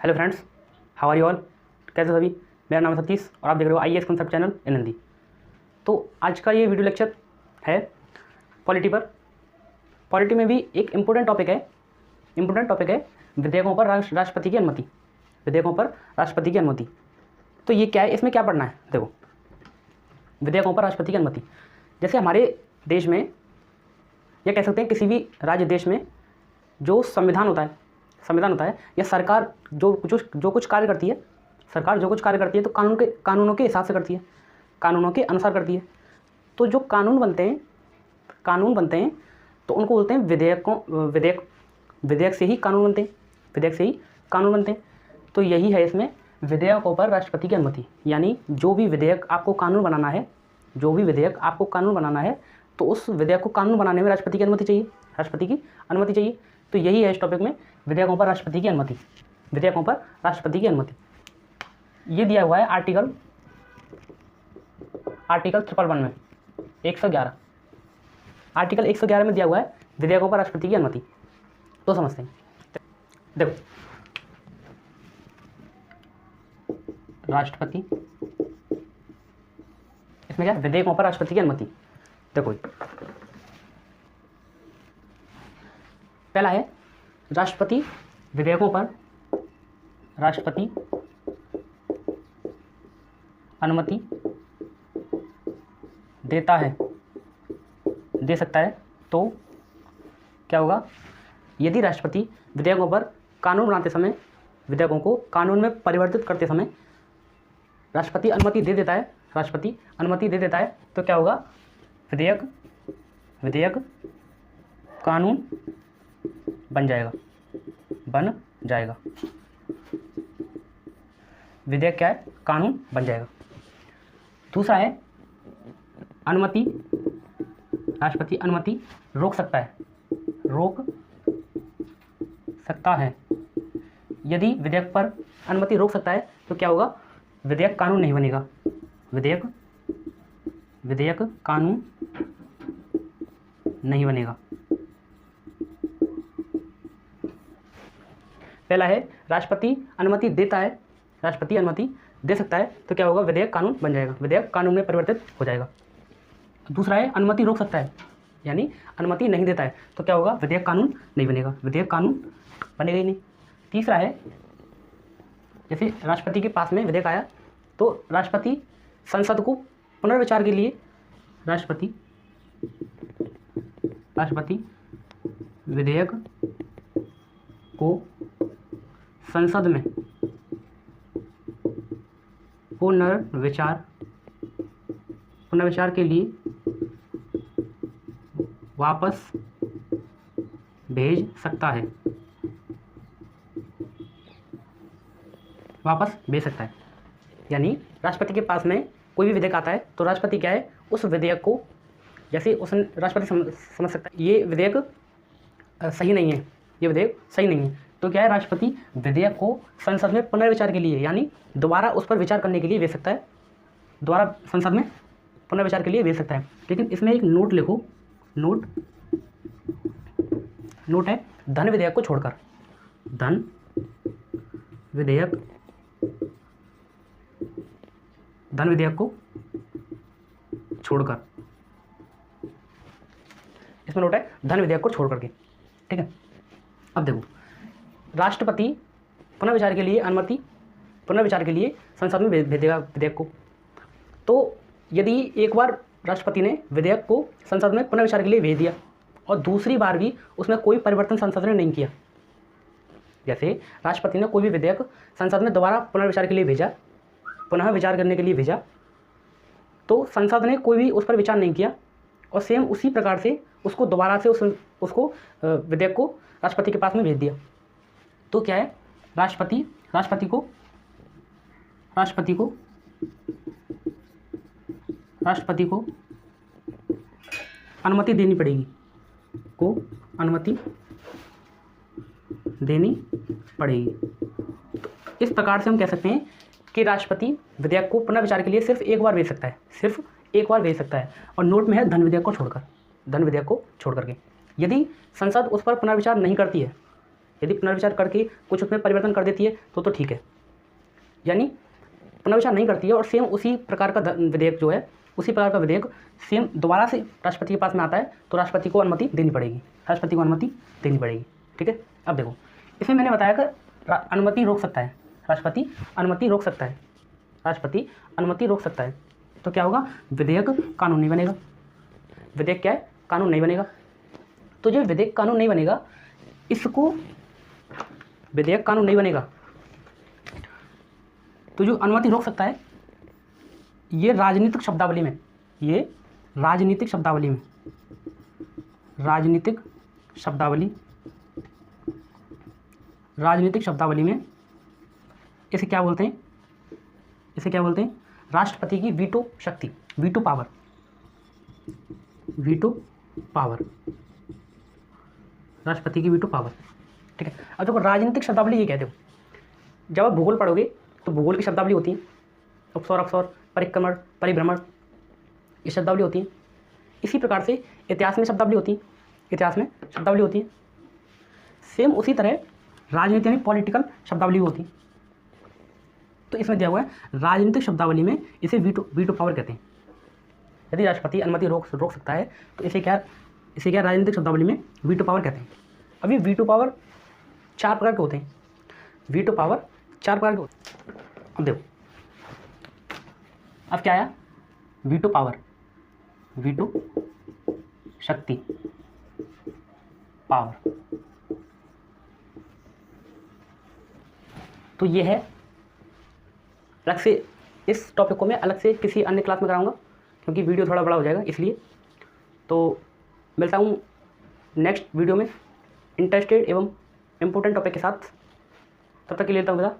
Hello friends, how are you all. कैसे सभी। मेरा नाम है सतीश और आप देख रहे हो IAS concept channel in Hindi. तो आज का ये वीडियो लेक्चर है पॉलिटी पर। पॉलिटी में भी एक इम्पोर्टेंट टॉपिक है विधेयकों पर राष्ट्रपति की अनुमति। विधेयकों पर राष्ट्रपति की अनुमति। तो ये क्या है, इसमें क्या पढ़ना है। देखो, विधेयकों पर राष्ट्रपति की अनुमति, जैसे हमारे देश में या कह सकते हैं किसी भी राज्य देश में जो संविधान होता है या सरकार जो कुछ कार्य करती है, तो कानूनों के हिसाब से करती है, कानूनों के अनुसार करती है। तो जो कानून बनते हैं तो उनको बोलते हैं विधेयक से ही कानून बनते हैं। तो यही है इसमें विधेयकों पर राष्ट्रपति की अनुमति। यानी जो भी विधेयक आपको कानून बनाना है तो उस विधेयक को कानून बनाने में राष्ट्रपति की अनुमति चाहिए। तो यही है इस टॉपिक में विधेयकों पर राष्ट्रपति की अनुमति। ये दिया हुआ है आर्टिकल 111 में 111 आर्टिकल 111 में दिया हुआ है विधेयकों पर राष्ट्रपति की अनुमति। तो समझते हैं। देखो, राष्ट्रपति, इसमें क्या, विधेयकों पर राष्ट्रपति की अनुमति। देखो, पहला है राष्ट्रपति विधेयकों पर राष्ट्रपति अनुमति दे सकता है। तो क्या होगा, यदि राष्ट्रपति विधेयकों पर कानून बनाते समय, विधेयकों को कानून में परिवर्तित करते समय राष्ट्रपति अनुमति दे देता है तो क्या होगा, विधेयक कानून बन जाएगा। विधेयक क्या है, कानून बन जाएगा। दूसरा है अनुमति, राष्ट्रपति अनुमति रोक सकता है। यदि विधेयक पर अनुमति रोक सकता है तो क्या होगा, विधेयक कानून नहीं बनेगा। विधेयक कानून नहीं बनेगा। पहला है राष्ट्रपति अनुमति दे सकता है तो क्या होगा, विधेयक कानून बन जाएगा, विधेयक कानून में परिवर्तित हो जाएगा। दूसरा है अनुमति रोक सकता है, यानी अनुमति नहीं देता है तो क्या होगा, विधेयक कानून नहीं बनेगा, विधेयक कानून बनेगा ही नहीं। तीसरा है, जैसे राष्ट्रपति के पास में विधेयक आया तो राष्ट्रपति संसद को पुनर्विचार के लिए राष्ट्रपति विधेयक को संसद में पुनर्विचार के लिए वापस भेज सकता है। यानी राष्ट्रपति के पास में कोई भी विधेयक आता है तो राष्ट्रपति क्या है, उस विधेयक को, जैसे उस राष्ट्रपति समझ सकता है ये विधेयक सही नहीं है, तो क्या है, राष्ट्रपति विधेयक को संसद में पुनर्विचार के लिए, यानी दोबारा उस पर विचार करने के लिए भेज सकता है, दोबारा संसद में पुनर्विचार के लिए भेज सकता है। लेकिन इसमें एक नोट लिखो, नोट है धन विधेयक को छोड़कर, इसमें नोट है धन विधेयक को छोड़ करके। ठीक है। अब देखो, राष्ट्रपति पुनर्विचार के लिए संसद में भेज देगा विधेयक को। तो यदि एक बार राष्ट्रपति ने विधेयक को संसद में पुनर्विचार के लिए भेज दिया और दूसरी बार भी उसमें कोई परिवर्तन संसद ने नहीं किया, जैसे राष्ट्रपति ने कोई भी विधेयक संसद में दोबारा पुनः विचार करने के लिए भेजा तो संसद ने कोई भी उस पर विचार नहीं किया और सेम उसी प्रकार से उसको दोबारा से उसको विधेयक को राष्ट्रपति के पास में भेज दिया, तो क्या है, राष्ट्रपति को अनुमति देनी पड़ेगी, तो इस प्रकार से हम कह सकते हैं कि राष्ट्रपति विधेयक को पुनर्विचार के लिए सिर्फ एक बार भेज सकता है। और नोट में है धन विधेयक को छोड़ करके। यदि संसद उस पर पुनर्विचार नहीं करती है, यदि पुनर्विचार करके कुछ उसमें परिवर्तन कर देती है तो ठीक है, यानी पुनर्विचार नहीं करती है और सेम उसी प्रकार का विधेयक जो है, उसी प्रकार का विधेयक सेम दोबारा से राष्ट्रपति के पास में आता है तो राष्ट्रपति को अनुमति देनी पड़ेगी, राष्ट्रपति को अनुमति देनी पड़ेगी। ठीक है, अब देखो इसमें मैंने बताया कि अनुमति रोक सकता है, राष्ट्रपति अनुमति रोक सकता है, राष्ट्रपति अनुमति रोक सकता है। तो क्या होगा, विधेयक कानून नहीं बनेगा। विधेयक क्या है, कानून नहीं बनेगा। तो जो विधेयक कानून नहीं बनेगा, इसको विधेयक कानून नहीं बनेगा तो जो अनुमति रोक सकता है, ये राजनीतिक शब्दावली में, ये राजनीतिक शब्दावली में, राजनीतिक शब्दावली, राजनीतिक शब्दावली में इसे क्या बोलते हैं, इसे क्या बोलते हैं, राष्ट्रपति की वीटो शक्ति, वीटो पावर, वीटो पावर, राष्ट्रपति की वीटो पावर। ठीक है, अब देखो राजनीतिक शब्दावली ये कहते हो, जब आप भूगोल पढ़ोगे तो भूगोल की शब्दावली होती है, उपसौर अपसौर परिक्रमण परिभ्रमण, ये शब्दावली होती है। इसी प्रकार से इतिहास में शब्दावली होती है, इतिहास में शब्दावली होती है। सेम उसी तरह राजनीति में पॉलिटिकल शब्दावली होती है। तो इसमें दिया हुआ है राजनीतिक शब्दावली में इसे वीटो पावर कहते हैं। यदि राष्ट्रपति अनुमति रोक सकता है तो इसे क्या राजनीतिक शब्दावली में वीटो पावर कहते हैं। अब ये वीटो पावर 4 प्रकार के होते हैं, वीटो पावर 4 प्रकार के होते हैं। अब देखो अब क्या आया, वीटो पावर, वीटो शक्ति, पावर। तो ये है, अलग से इस टॉपिक को मैं अलग से किसी अन्य क्लास में कराऊंगा क्योंकि वीडियो थोड़ा बड़ा हो जाएगा इसलिए। तो मिलता हूँ नेक्स्ट वीडियो में इंटरेस्टेड एवं इम्पोर्टेंट टॉपिक के साथ। तब तक के लिए लेता हूँ विदा।